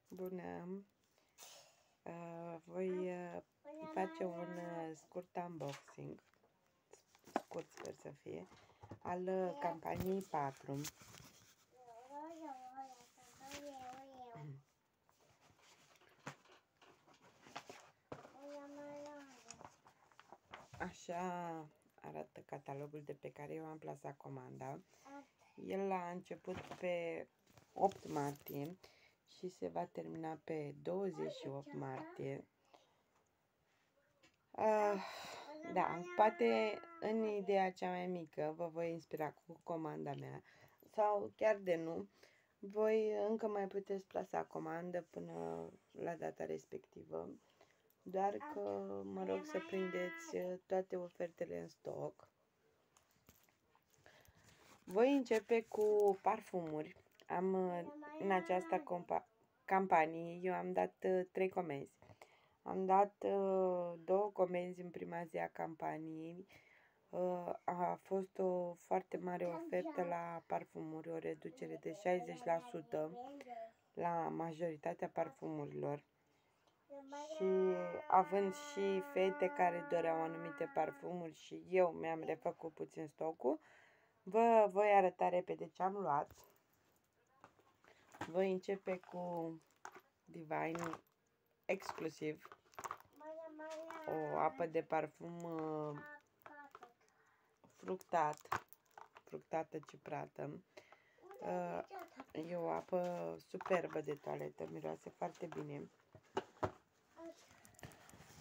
Bună! Voi face un scurt unboxing, scurt sper să fie, al campaniei 4. Așa arată catalogul de pe care eu am plasat comanda. El a început pe 8 martie și se va termina pe 28 martie. Da, poate în ideea cea mai mică vă voi inspira cu comanda mea sau chiar de nu, voi încă mai puteți plasa comandă până la data respectivă, doar că mă rog să prindeți toate ofertele în stoc. Voi începe cu parfumuri. În această campanie eu am dat 3 comenzi. Am dat 2 comenzi în prima zi a campaniei. A fost o foarte mare ofertă la parfumuri, o reducere de 60% la majoritatea parfumurilor. Și având și fete care doreau anumite parfumuri și eu mi-am refăcut puțin stocul, vă voi arăta repede ce am luat. Voi începe cu Divine exclusiv, o apă de parfum fructată ciprată. E o apă superbă de toaletă, miroase foarte bine.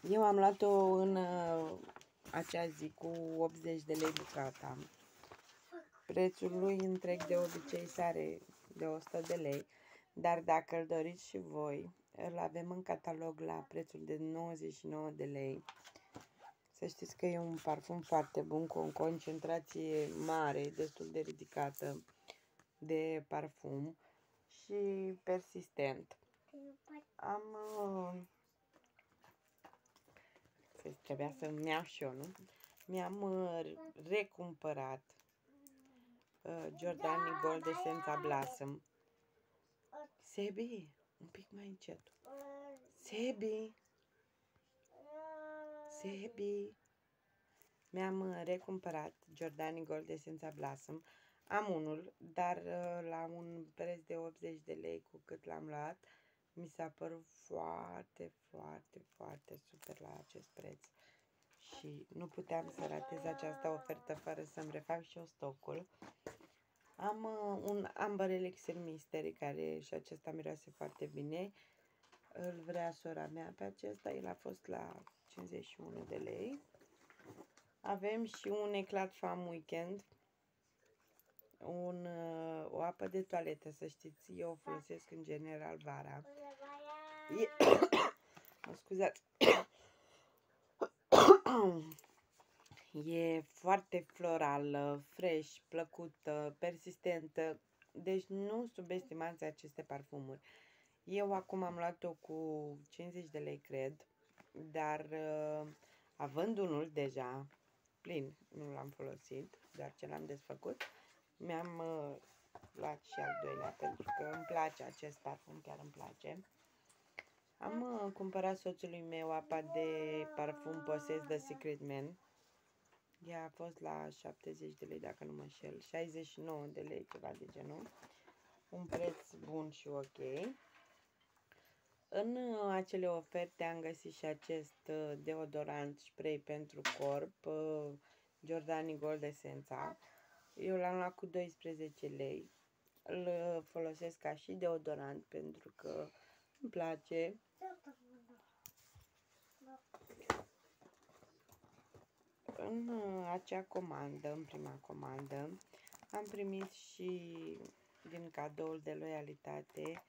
Eu am luat-o în acea zi cu 80 de lei bucata. Prețul lui întreg de obicei sare de 100 de lei, dar dacă îl doriți și voi, îl avem în catalog la prețul de 99 de lei. Să știți că e un parfum foarte bun, cu o concentrație mare, destul de ridicată de parfum și persistent. Trebuia să-mi iau și eu, nu? Mi-am recumpărat Giordani Gold Essența Blossom. Sebi, un pic mai încet. Sebi. Mi-am recumpărat Giordani Gold Essența Blossom. Am unul, dar la un preț de 80 de lei cu cât l-am luat, mi s-a părut foarte super la acest preț. Și nu puteam să ratez această ofertă fără să-mi refac și eu stocul. Am un Amber Elixir Mystery, care și acesta miroase foarte bine. Îl vrea sora mea pe acesta, el a fost la 51 de lei. Avem și un Eclat Femme Weekend, o apă de toaletă, să știți, eu o folosesc în general vara. Mă scuzați. E foarte florală, fresh, plăcută, persistentă, deci nu subestimați aceste parfumuri. Eu acum am luat-o cu 50 de lei, cred, dar având unul deja plin, nu l-am folosit, doar ce l-am desfăcut, mi-am luat și al doilea, pentru că îmi place acest parfum, chiar îmi place. Am cumpărat soțului meu apa de parfum Possessed The Secret Man. Ea a fost la 70 de lei, dacă nu mă înșel, 69 de lei, ceva de genul. Un preț bun și ok. În acele oferte am găsit și acest deodorant spray pentru corp, Giordani Gold Essența. Eu l-am luat cu 12 lei. Îl folosesc ca și deodorant pentru că îmi place. În acea comandă, în prima comandă, am primit și din cadoul de loialitate,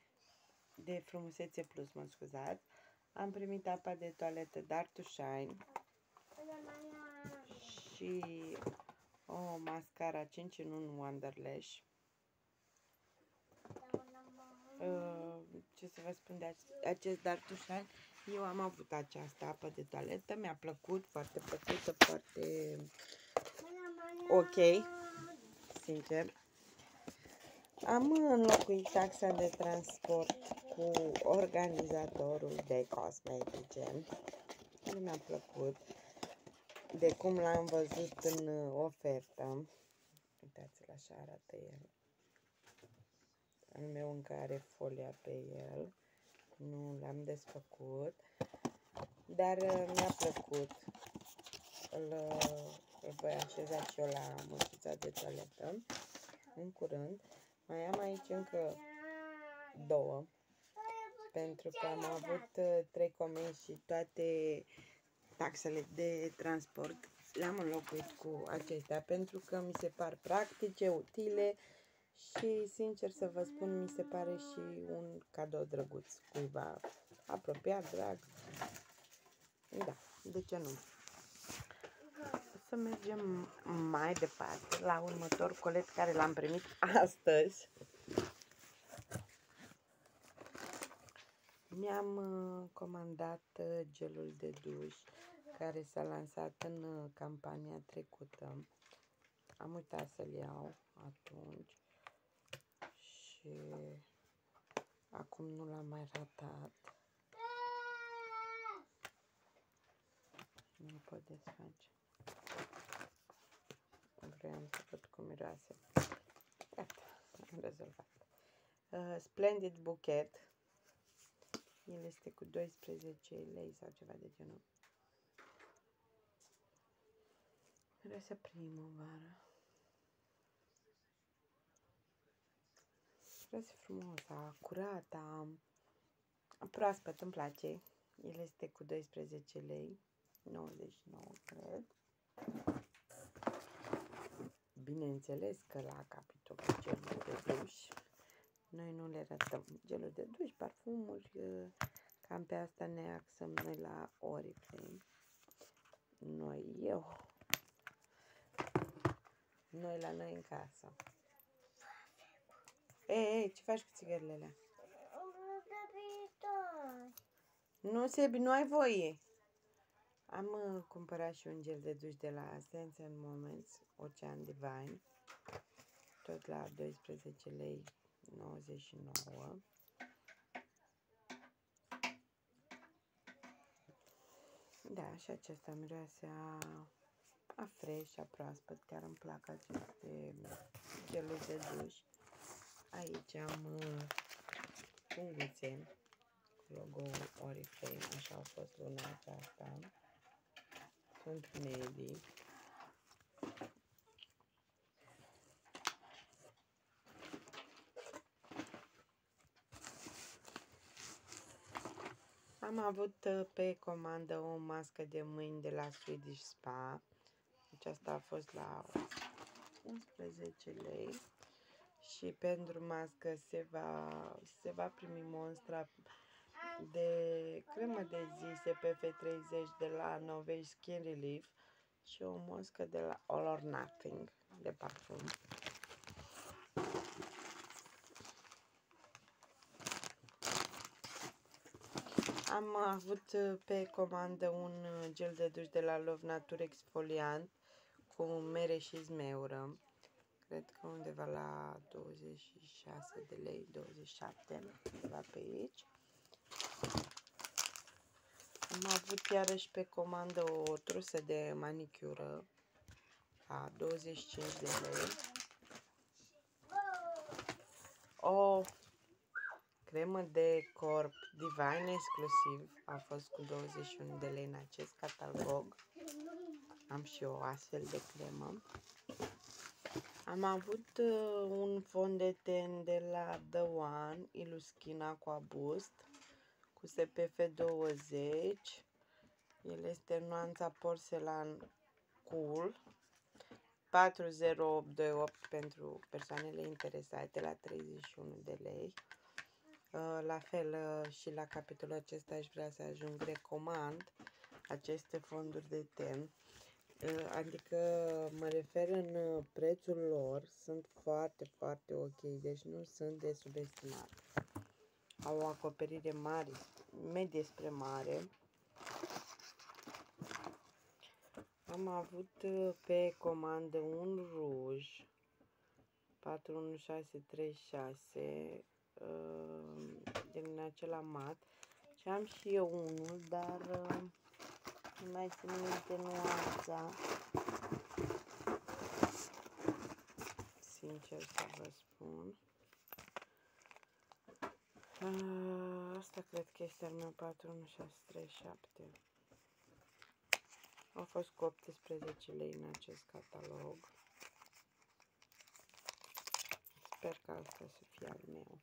de frumusețe plus, mă scuzați, am primit apa de toaletă Dare to Shine și o mascara 5 in 1 Wonderlash. Ce să vă spun de acest Dare to Shine? Eu am avut această apă de toaletă, mi-a plăcut, foarte plăcută, foarte ok, sincer. Am înlocuit taxa de transport cu organizatorul de cosmetice. Nu mi-a plăcut de cum l-am văzut în ofertă. Uitați-l, așa arată el. Al meu încă are folia pe el. Nu l-am desfăcut. Dar mi-a plăcut. Îl voi așeza și eu la măsuța de toaletă în curând. Mai am aici încă două, pentru că am avut 3 comenzi și toate taxele de transport le-am înlocuit cu acestea, pentru că mi se par practice, utile și, sincer să vă spun, mi se pare și un cadou drăguț cuiva apropiat, drag. Da, de ce nu? Să mergem mai departe la următor colet care l-am primit astăzi. Mi-am comandat gelul de duș care s-a lansat în campania trecută. Am uitat să-l iau atunci și acum nu l-am mai ratat. Nu pot desface. Vreau să văd cum miroase. Gata, am rezolvat. Splendid Bouquet. El este cu 12 lei sau ceva de genul. Miroase primăvară. Miroase frumoasă, curată, proaspăt, îmi place. El este cu 12 lei, 99 cred. Bineînțeles că la capitolul gelul de duș noi nu le ratăm. Gelul de duș, parfumuri, cam pe asta ne axăm noi la Oriflame. Noi la noi în casă. Ei, ce faci cu țigările alea? Nu, Sebi, nu ai voie. Am cumpărat și un gel de duș de la Sense and Moments, Ocean Divine, tot la 12 lei 99. Da, și acesta miroase a fresh, a proaspăt. Chiar îmi plac aceste geluri de duș. Aici am punguțe cu logo-ul Oriflame, așa au fost luna aceasta. Sunt medii. Am avut pe comandă o mască de mâini de la Swedish Spa. Aceasta a fost la 11 lei. Și pentru mască se va primi Monstra de cremă de zi SPF30 de la Novage Skin Relief și o moscă de la All or Nothing de parfum. Am avut pe comandă un gel de duș de la Love Nature exfoliant cu mere și zmeură. Cred că undeva la 26 de lei, 27, undeva pe aici. Am avut iarăși pe comandă o trusă de manicură la 25 de lei. O cremă de corp Divine exclusiv a fost cu 21 de lei în acest catalog. Am și o astfel de cremă. Am avut un fond de ten de la The One, Illuskin Aqua Boost, cu SPF 20. El este nuanța Porcelain Cool. 40828 pentru persoanele interesate la 31 de lei. La fel și la capitolul acesta aș vrea să ajung, recomand aceste fonduri de ten. Adică mă refer în prețul lor, sunt foarte, foarte ok, deci nu sunt de subestimat. Au o acoperire mare, medie spre mare. Am avut pe comandă un ruj 41636 din acela mat. Și am și eu unul, dar nu mai țin minte nuanța. Sincer să vă spun. Asta cred că este al meu, 41637. Au fost cu 18 lei în acest catalog. Sper că asta să fie al meu.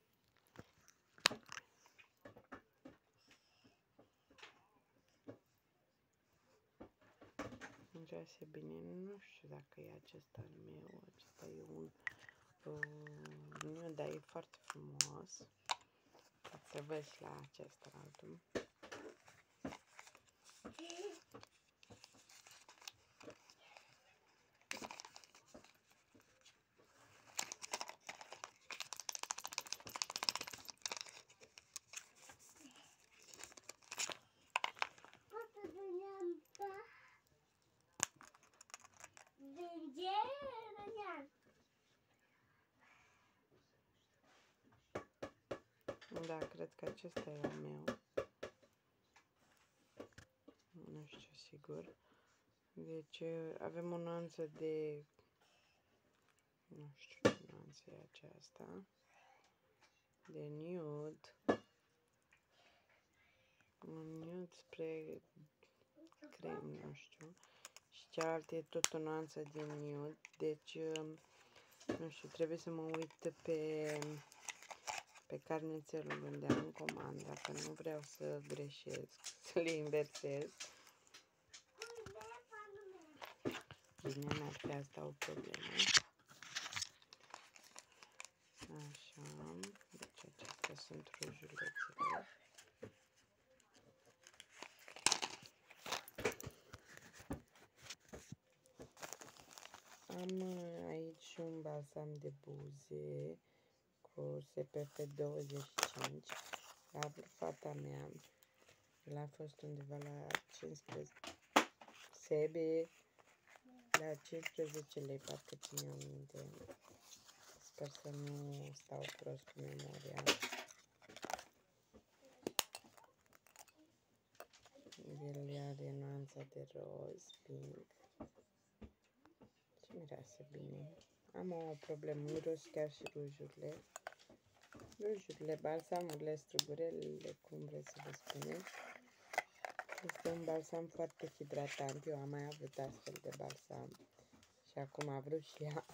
Miroase bine, nu știu dacă e acesta al meu. Acesta e un dar e foarte frumos. Trebuie și la acesta altul. Da, cred că acesta e al meu. Nu știu sigur. Deci avem o nuanță de... Nu știu ce nuanță e aceasta. De nude. Un nude spre crem, nu știu. Și cealaltă e tot o nuanță de nude. Deci, nu știu, trebuie să mă uit pe carnețelul unde am comanda, că nu vreau să greșesc, să le inversez. Bine, n-ar fi asta o problemă. Așa, deci acestea sunt rujulețele. Am aici un balsam de buze cu SPF 25. A vrut fata mea. El a fost undeva la 15 sebe, la 15 lei, parcă ține minte. Sper să nu stau prost cu memoria. El are nuanța de roz, pink. Și miroase bine. Am o problemă, miros chiar și rujurile. Rujurile, balsamurile, strugurelele, cum vreți să vă spuneți. Este un balsam foarte hidratant. Eu am mai avut astfel de balsam. Și acum a vrut și ea.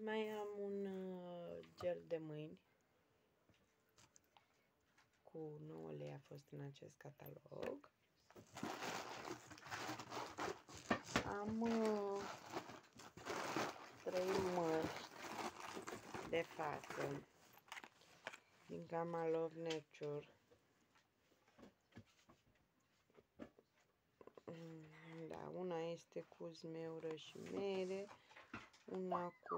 Mai am un gel de mâini. Cu 9 lei a fost în acest catalog. Am 3 măști de față din gama Love Nature. Da, una este cu zmeură și mere, una cu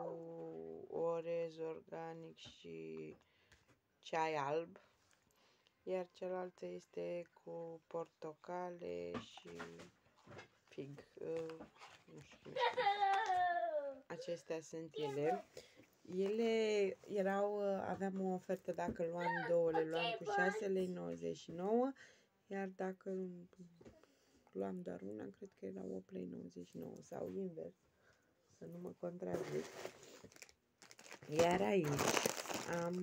orez organic și ceai alb, iar cealaltă este cu portocale și fig. Nu știu. Acestea sunt ele. Ele erau, aveam o ofertă, dacă luam două, le luam cu 6,99 lei, iar dacă luam doar una, cred că era 8,99 lei sau invers, să nu mă contrazic. Iar aici am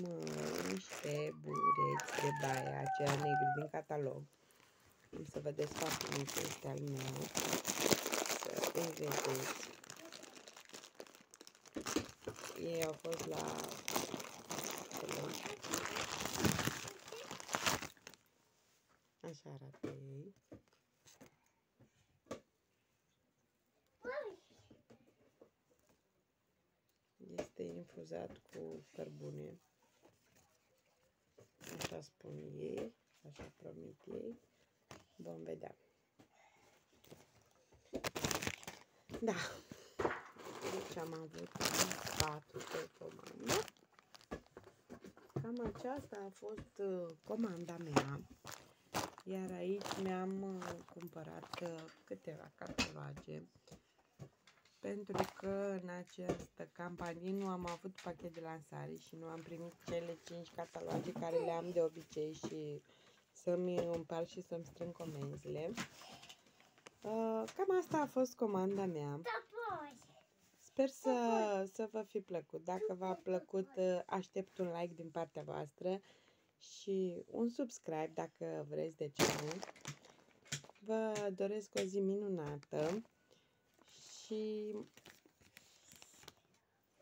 niște bureți de baie, aceia negri din catalog. Am să vă desfac cum este al meu, să îi vedeți. Ei au fost la... Așa arată ei. Este infuzat cu cărbune. Așa spun ei, așa promit ei. Vom vedea. Da. Deci am avut 4 pe comandă. Cam aceasta a fost comanda mea. Iar aici mi-am cumpărat câteva cataloage, pentru că în această campanie nu am avut pachet de lansare și nu am primit cele 5 cataloage care le am de obicei și să-mi împart și să-mi strâng comenzile. Cam asta a fost comanda mea. Sper să vă fi plăcut. Dacă v-a plăcut, aștept un like din partea voastră și un subscribe dacă vreți, de ce nu. Vă doresc o zi minunată și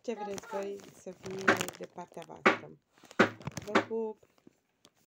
ce vreți voi să fie de partea voastră. Vă pup!